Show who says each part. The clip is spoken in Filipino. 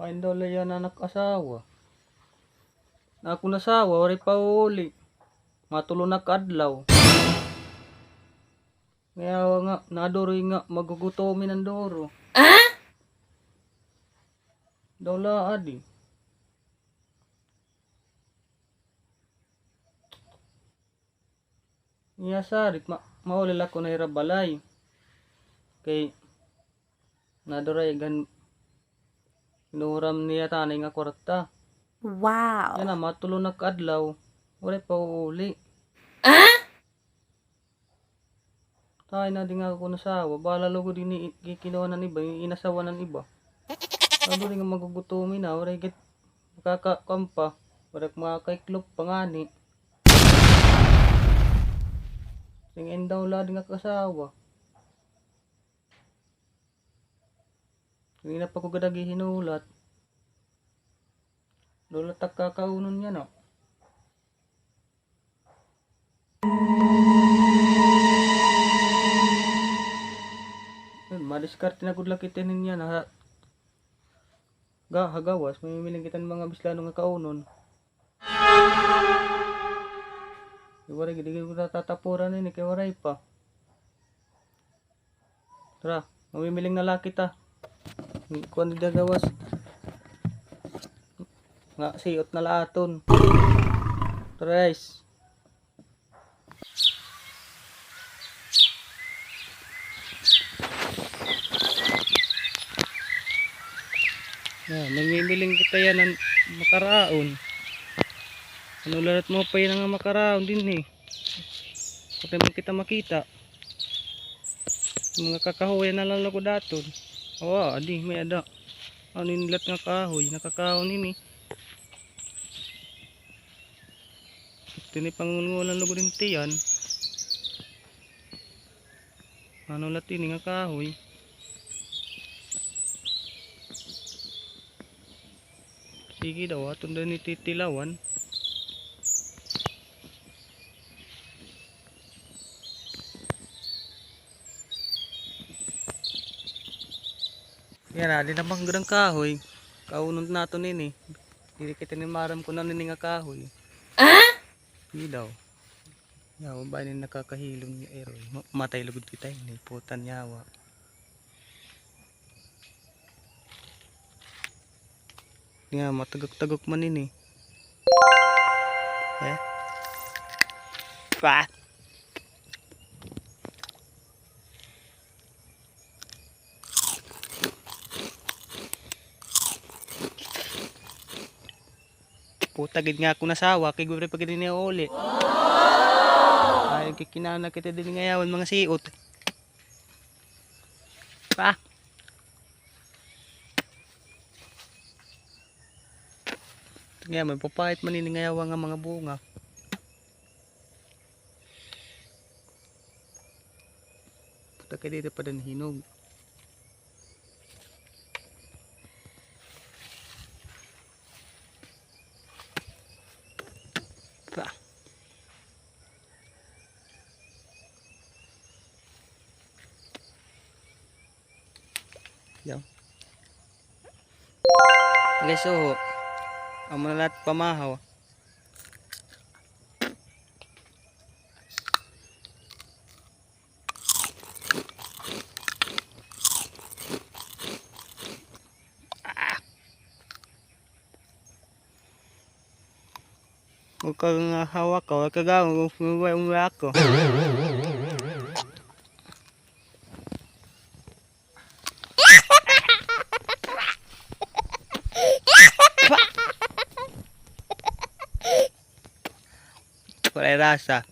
Speaker 1: Kain daw yan na nag-asawa. Na ako nasawa, wari pa uli. Matulo na kadlaw. Kaya nga, nadoroy nga, magugutomin ang doro. Daw laad eh. Iya sarit, maulil ako na hirabalay. Kay, nadoray gan, inuram niya tanay nga kwarta.
Speaker 2: Wow.
Speaker 1: Yan na, matulo na kadlaw. Wala pa uli. Tayo na din ako nasawa. Bala logo din kikinuha ng iba, yung inasawa ng iba. Ano rin nga magugutumin na, wala higit makakakampa. Wala makakaiklop pangani. Tingin daw lang din nga kasawa. Hindi na pa ko gadagi hinulat. Dola tak kakaunon niya no. Madiskarte na gud lakitin niya na hagawas may miling kitan mga bislano nga kaunon. Iwaray gid ko tatapuran ni kay waray pa. Tara, mamimiling na laki ta. Kuan di gawas. Nga siot na laaton. Tara guys. Mamimiling kita yan ng makaraon. Ano lahat mo pa yan ang makaraon din eh. Kaya mo kita makita. Mga kakahoy na lang lago daton. Oo, adi may ada. Ano nilat nga kahoy, nakakaon ini. Ito ni pangungulan lago din tiyan. Ano lahat ini nga kahoy. Sige daw, atong doon ititilawan. Yan na, di namang gandang kahoy. Kaunod nato nini. Hindi kita ni maram ko na nini nga kahoy. Hindi daw. Yaw, ba ni nakakahilom niya eroy. Matay lugod kita ini. Putan yawa. Nga, matagok-tagok man ini. Eh? Pa! Putagid nga ako nasawa, kay gure pagid niya uli. Ay, kikinana kita din ngayawan mga siot. Pa! Nga, may papahit man ngayawan nga mga bunga. Puta ka dito pa din hinog. Pa! Yan. Okay, so ang mga lahat pamahaw. Huwag kang hawak ko, huwag kagawin kung umuwi ako. Wala rasa.